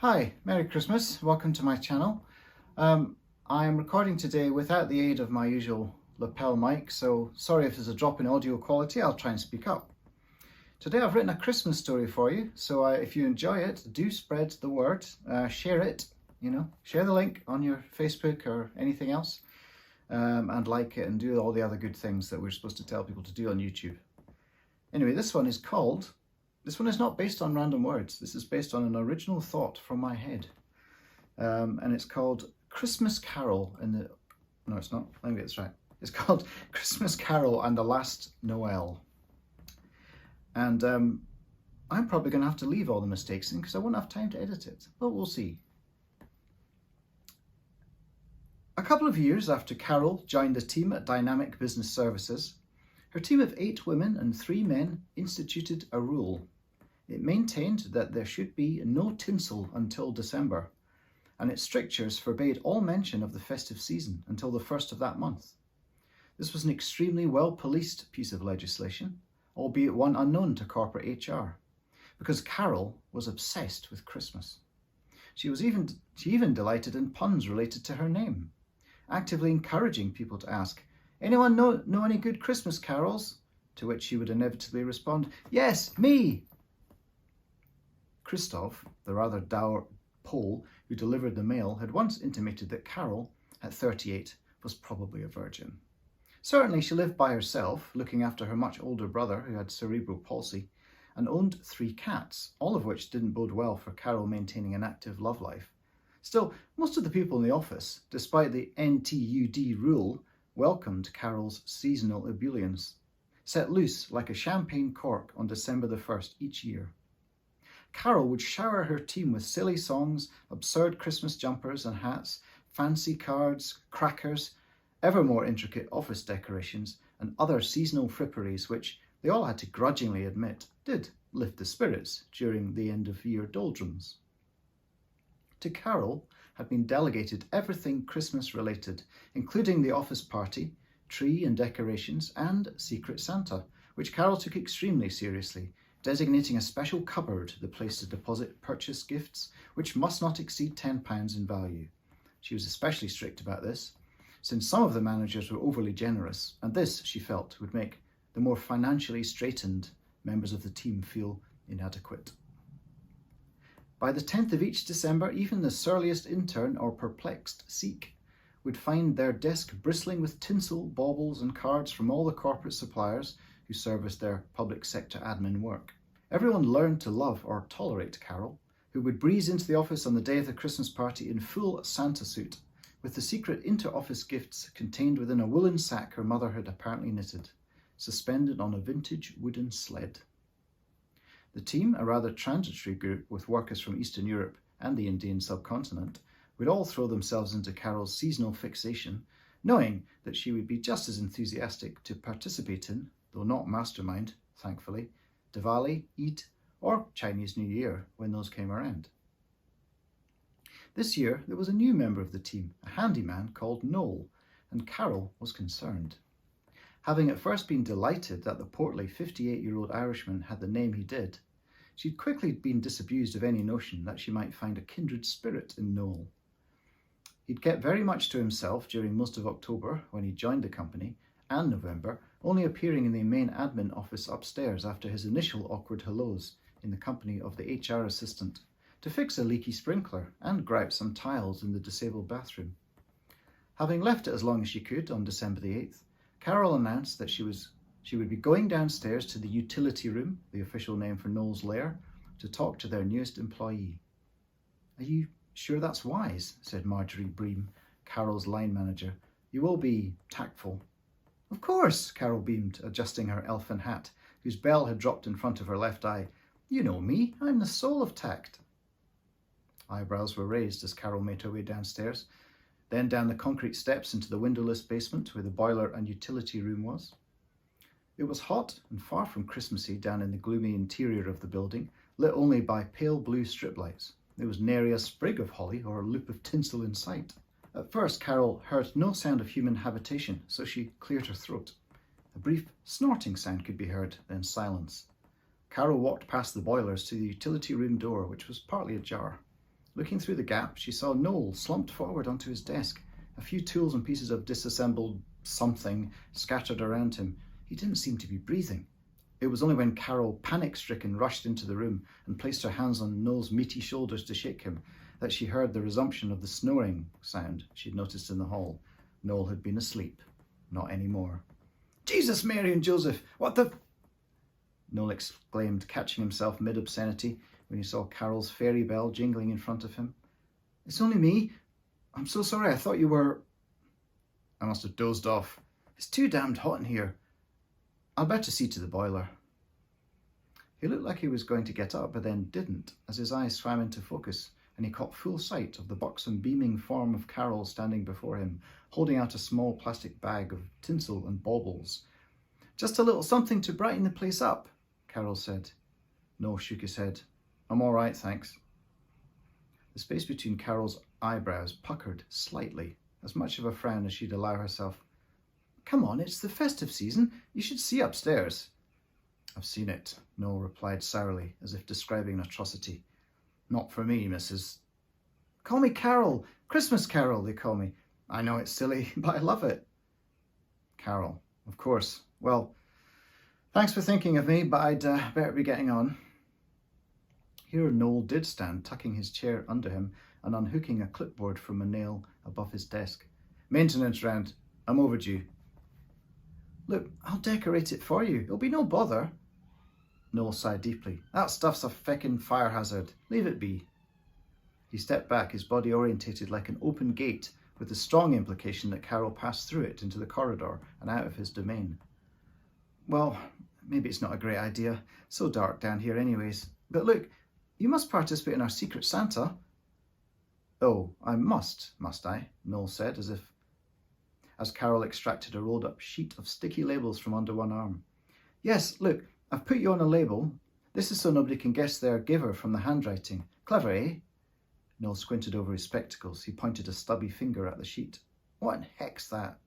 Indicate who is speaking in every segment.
Speaker 1: Hi, Merry Christmas, welcome to my channel. I am recording today without the aid of my usual lapel mic, so sorry if there's a drop in audio quality, I'll try and speak up. Today I've written a Christmas story for you, so if you enjoy it, do spread the word, share it, share the link on your Facebook or anything else, and like it and do all the other good things that we're supposed to tell people to do on YouTube. Anyway, this one is not based on random words. This is based on an original thought from my head. And it's called Christmas Carol No, it's not. Let me get this right. It's called Christmas Carol and the Last Noel. And I'm probably going to have to leave all the mistakes in because I won't have time to edit it. But we'll see. A couple of years after Carol joined the team at Dynamic Business Services, her team of 8 women and 3 men instituted a rule. It maintained that there should be no tinsel until December, and its strictures forbade all mention of the festive season until the 1st of that month. This was an extremely well-policed piece of legislation, albeit one unknown to corporate HR, because Carol was obsessed with Christmas. She even delighted in puns related to her name, actively encouraging people to ask, "Anyone know any good Christmas carols?" To which she would inevitably respond, "Yes, me!" Christoph, the rather dour Pole who delivered the mail, had once intimated that Carol, at 38, was probably a virgin. Certainly she lived by herself, looking after her much older brother who had cerebral palsy, and owned 3 cats, all of which didn't bode well for Carol maintaining an active love life. Still, most of the people in the office, despite the NTUD rule, welcomed Carol's seasonal ebullience, set loose like a champagne cork on December the 1st each year. Carol would shower her team with silly songs, absurd Christmas jumpers and hats, fancy cards, crackers, ever more intricate office decorations, and other seasonal fripperies which, they all had to grudgingly admit, did lift the spirits during the end-of-year doldrums. To Carol had been delegated everything Christmas-related, including the office party, tree and decorations, and Secret Santa, which Carol took extremely seriously, designating a special cupboard the place to deposit purchase gifts, which must not exceed £10 in value. She was especially strict about this, since some of the managers were overly generous, and this, she felt, would make the more financially straitened members of the team feel inadequate. By the 10th of each December, even the surliest intern or perplexed Sikh would find their desk bristling with tinsel, baubles and cards from all the corporate suppliers who serviced their public sector admin work. Everyone learned to love or tolerate Carol, who would breeze into the office on the day of the Christmas party in full Santa suit, with the secret inter-office gifts contained within a woolen sack her mother had apparently knitted, suspended on a vintage wooden sled. The team, a rather transitory group with workers from Eastern Europe and the Indian subcontinent, would all throw themselves into Carol's seasonal fixation, knowing that she would be just as enthusiastic to participate in, though not mastermind, thankfully, Diwali, Eid, or Chinese New Year when those came around. This year there was a new member of the team, a handyman called Noel, and Carol was concerned. Having at first been delighted that the portly 58-year-old Irishman had the name he did, she'd quickly been disabused of any notion that she might find a kindred spirit in Noel. He'd kept very much to himself during most of October when he joined the company, and November, only appearing in the main admin office upstairs after his initial awkward hellos in the company of the HR assistant to fix a leaky sprinkler and grout some tiles in the disabled bathroom. Having left it as long as she could on December the 8th, Carol announced that she would be going downstairs to the utility room, the official name for Noel's lair, to talk to their newest employee. "Are you sure that's wise?" said Marjorie Bream, Carol's line manager. "You will be tactful." "Of course," Carol beamed, adjusting her elfin hat, whose bell had dropped in front of her left eye. "You know me, I'm the soul of tact." Eyebrows were raised as Carol made her way downstairs, then down the concrete steps into the windowless basement where the boiler and utility room was. It was hot and far from Christmassy down in the gloomy interior of the building, lit only by pale blue strip lights. There was nary a sprig of holly or a loop of tinsel in sight. At first, Carol heard no sound of human habitation, so she cleared her throat. A brief snorting sound could be heard, then silence. Carol walked past the boilers to the utility room door, which was partly ajar. Looking through the gap, she saw Noel slumped forward onto his desk, a few tools and pieces of disassembled something scattered around him. He didn't seem to be breathing. It was only when Carol, panic-stricken, rushed into the room and placed her hands on Noel's meaty shoulders to shake him that she heard the resumption of the snoring sound she'd noticed in the hall. Noel had been asleep. Not anymore. "Jesus, Mary and Joseph, what the..." Noel exclaimed, catching himself mid-obscenity when he saw Carol's fairy bell jingling in front of him. "It's only me. I'm so sorry, I thought you were..." "I must have dozed off. It's too damned hot in here. I'll better see to the boiler." He looked like he was going to get up, but then didn't, as his eyes swam into focus, and he caught full sight of the buxom, beaming form of Carol standing before him, holding out a small plastic bag of tinsel and baubles. "Just a little something to brighten the place up," Carol said. Noel shook his head. "I'm all right, thanks." The space between Carol's eyebrows puckered slightly, as much of a frown as she'd allow herself. "Come on, it's the festive season. You should see upstairs." "I've seen it," Noel replied sourly, as if describing an atrocity. "Not for me, Mrs. "Call me Carol. Christmas Carol, they call me. I know it's silly, but I love it." "Carol, of course. Well, thanks for thinking of me, but I'd better be getting on." Here Noel did stand, tucking his chair under him and unhooking a clipboard from a nail above his desk. "Maintenance round. I'm overdue." "Look, I'll decorate it for you. It'll be no bother." Noel sighed deeply. "That stuff's a feckin' fire hazard. Leave it be." He stepped back, his body orientated like an open gate, with the strong implication that Carol passed through it into the corridor and out of his domain. "Well, maybe it's not a great idea. So dark down here anyways. But look, you must participate in our Secret Santa." "Oh, I must I?" Noel said, as Carol extracted a rolled-up sheet of sticky labels from under one arm. "Yes, look, I've put you on a label. This is so nobody can guess their giver from the handwriting. Clever, eh?" Noel squinted over his spectacles. He pointed a stubby finger at the sheet. "What in heck's that?"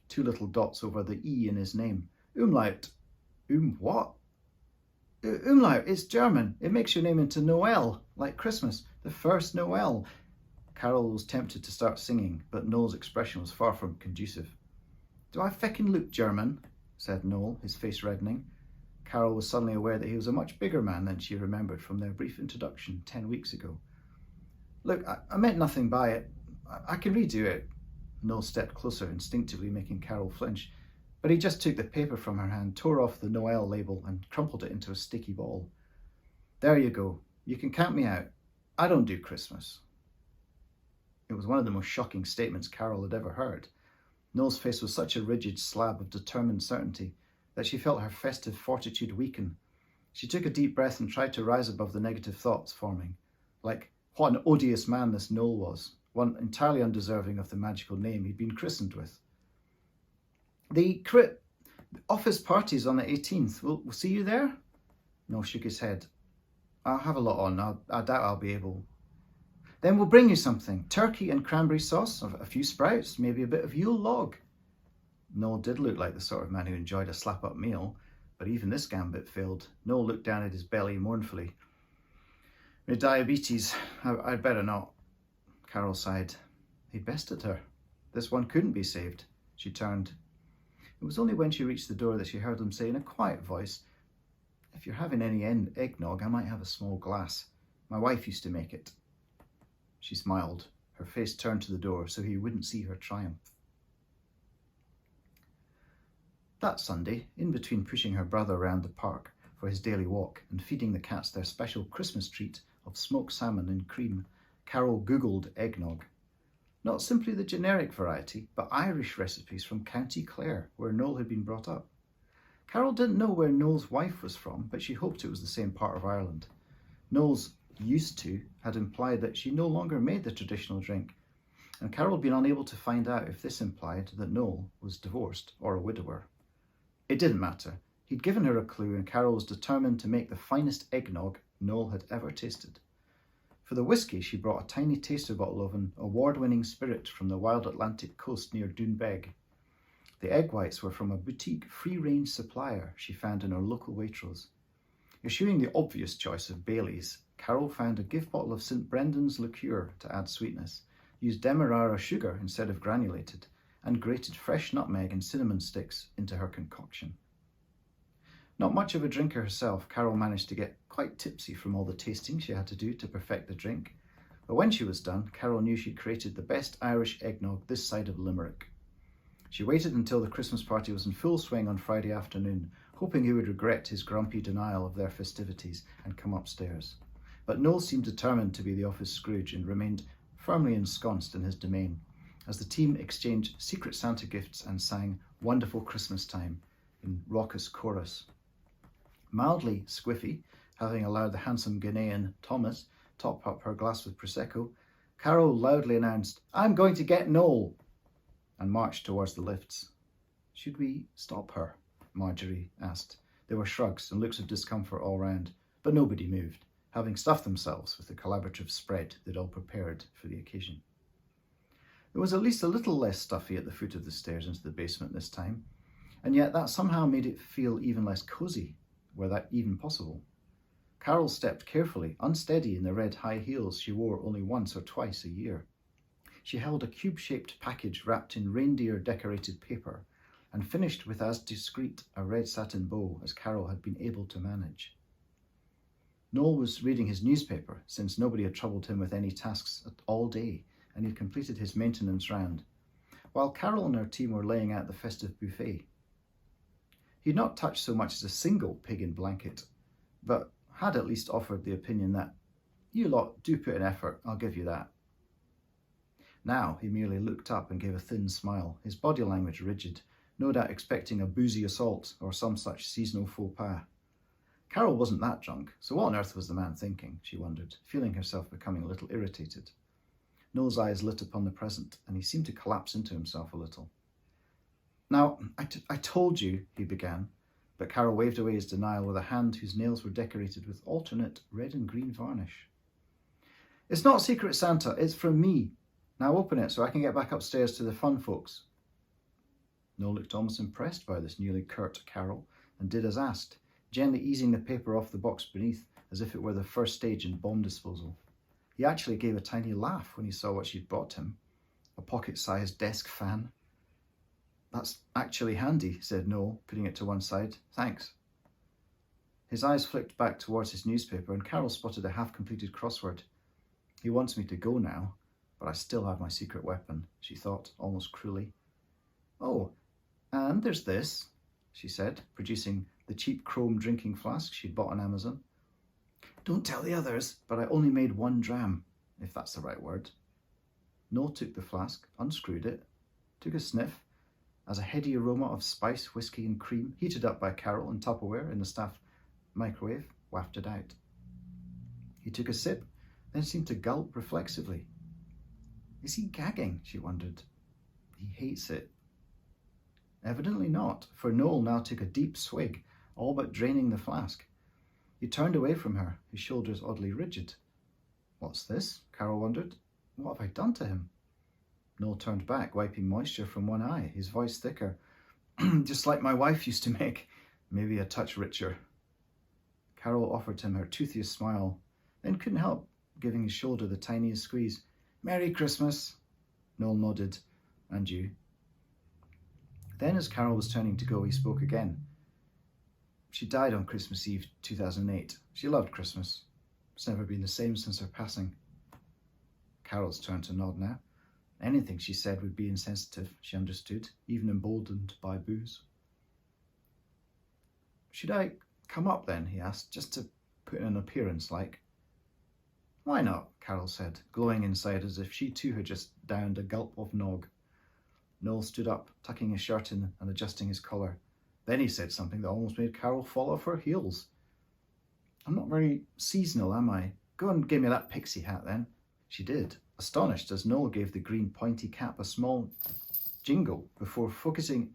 Speaker 1: Two little dots over the E in his name. "Umlaut." What? "Umlaut, it's German. It makes your name into Noel, like Christmas. The first Noel." Carol was tempted to start singing, but Noel's expression was far from conducive. "Do I feckin' look German?" said Noel, his face reddening. Carol was suddenly aware that he was a much bigger man than she remembered from their brief introduction 10 weeks ago. "Look, I meant nothing by it. I can redo it." Noel stepped closer, instinctively making Carol flinch, but he just took the paper from her hand, tore off the Noel label and crumpled it into a sticky ball. "There you go. You can count me out. I don't do Christmas." It was one of the most shocking statements Carol had ever heard. Noel's face was such a rigid slab of determined certainty that she felt her festive fortitude weaken. She took a deep breath and tried to rise above the negative thoughts forming. Like, what an odious man this Noel was, one entirely undeserving of the magical name he'd been christened with. The office party's on the 18th. We'll see you there?" Noel shook his head. "I'll have a lot on. I doubt I'll be able." "Then we'll bring you something. Turkey and cranberry sauce, a few sprouts, maybe a bit of Yule log." Noel did look like the sort of man who enjoyed a slap-up meal, but even this gambit failed. Noel looked down at his belly mournfully. "With diabetes, I'd better not." Carol sighed. He bested her. This one couldn't be saved. She turned. It was only when she reached the door that she heard him say in a quiet voice, "If you're having any eggnog, I might have a small glass. My wife used to make it." She smiled, her face turned to the door so he wouldn't see her triumph. That Sunday, in between pushing her brother around the park for his daily walk and feeding the cats their special Christmas treat of smoked salmon and cream, Carol Googled eggnog. Not simply the generic variety, but Irish recipes from County Clare, where Noel had been brought up. Carol didn't know where Noel's wife was from, but she hoped it was the same part of Ireland. Noel's "used to" had implied that she no longer made the traditional drink, and Carol had been unable to find out if this implied that Noel was divorced or a widower. It didn't matter. He'd given her a clue, and Carol was determined to make the finest eggnog Noel had ever tasted. For the whiskey, she brought a tiny taster bottle of an award-winning spirit from the wild Atlantic coast near Doonbeg. The egg whites were from a boutique free-range supplier she found in her local Waitrose. Eschewing the obvious choice of Bailey's, Carol found a gift bottle of St. Brendan's liqueur to add sweetness, used demerara sugar instead of granulated, and grated fresh nutmeg and cinnamon sticks into her concoction. Not much of a drinker herself, Carol managed to get quite tipsy from all the tasting she had to do to perfect the drink. But when she was done, Carol knew she'd created the best Irish eggnog this side of Limerick. She waited until the Christmas party was in full swing on Friday afternoon, hoping he would regret his grumpy denial of their festivities and come upstairs. But Noel seemed determined to be the office Scrooge and remained firmly ensconced in his domain, as the team exchanged Secret Santa gifts and sang Wonderful Christmas Time in raucous chorus. Mildly squiffy, having allowed the handsome Ghanaian Thomas top up her glass with Prosecco, Carol loudly announced, "I'm going to get Noel," and marched towards the lifts. "Should we stop her?" Marjorie asked. There were shrugs and looks of discomfort all round, but nobody moved, having stuffed themselves with the collaborative spread they'd all prepared for the occasion. It was at least a little less stuffy at the foot of the stairs into the basement this time, and yet that somehow made it feel even less cosy, were that even possible. Carol stepped carefully, unsteady in the red high heels she wore only once or twice a year. She held a cube-shaped package wrapped in reindeer-decorated paper and finished with as discreet a red satin bow as Carol had been able to manage. Noel was reading his newspaper, since nobody had troubled him with any tasks all day, and he'd completed his maintenance round, while Carol and her team were laying out the festive buffet. He'd not touched so much as a single pig in blanket, but had at least offered the opinion that, "You lot do put in effort, I'll give you that." Now he merely looked up and gave a thin smile, his body language rigid, no doubt expecting a boozy assault or some such seasonal faux pas. Carol wasn't that drunk, so what on earth was the man thinking, she wondered, feeling herself becoming a little irritated. Noel's eyes lit upon the present, and he seemed to collapse into himself a little. "Now, I told you," he began, but Carol waved away his denial with a hand whose nails were decorated with alternate red and green varnish. "It's not Secret Santa, it's from me. Now open it so I can get back upstairs to the fun folks." Noel looked almost impressed by this newly curt Carol and did as asked, gently easing the paper off the box beneath as if it were the first stage in bomb disposal. He actually gave a tiny laugh when he saw what she'd brought him, a pocket-sized desk fan. "That's actually handy," said Noel, putting it to one side. "Thanks." His eyes flicked back towards his newspaper, and Carol spotted a half-completed crossword. "He wants me to go now, but I still have my secret weapon," she thought, almost cruelly. "Oh, and there's this," she said, producing the cheap chrome drinking flask she'd bought on Amazon. "Don't tell the others, but I only made 1 dram, if that's the right word." Noel took the flask, unscrewed it, took a sniff, as a heady aroma of spice, whiskey and cream, heated up by Carol in Tupperware in the staff microwave, wafted out. He took a sip, then seemed to gulp reflexively. Is he gagging, she wondered. He hates it. Evidently not, for Noel now took a deep swig, all but draining the flask. He turned away from her, his shoulders oddly rigid. "What's this?" Carol wondered. "What have I done to him?" Noel turned back, wiping moisture from one eye, his voice thicker. "Just like my wife used to make, maybe a touch richer." Carol offered him her toothiest smile, then couldn't help giving his shoulder the tiniest squeeze. "Merry Christmas." Noel nodded. "And you." Then, as Carol was turning to go, he spoke again. "She died on Christmas Eve 2008. She loved Christmas. It's never been the same since her passing." Carol's turn to nod now. Anything she said would be insensitive, she understood, even emboldened by booze. "Should I come up then?" he asked, "just to put in an appearance, like?" "Why not?" Carol said, glowing inside as if she too had just downed a gulp of nog. Noel stood up, tucking his shirt in and adjusting his collar. Then he said something that almost made Carol fall off her heels. "I'm not very seasonal, am I? Go and give me that pixie hat then." She did, astonished as Noel gave the green pointy cap a small jingle before forcing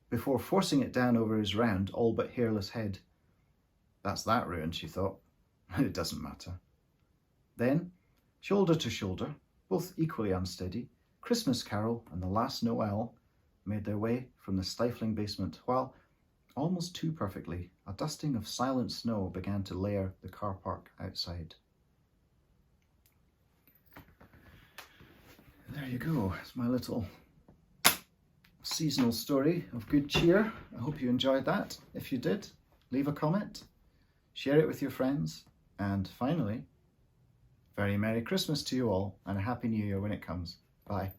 Speaker 1: it down over his round, all but hairless head. That's that ruined, she thought. It doesn't matter. Then, shoulder to shoulder, both equally unsteady, Christmas Carol and the last Noel made their way from the stifling basement, while, almost too perfectly, a dusting of silent snow began to layer the car park outside. There you go. It's my little seasonal story of good cheer. I hope you enjoyed that. If you did, leave a comment, share it with your friends, and finally, very Merry Christmas to you all and a Happy New Year when it comes. Bye.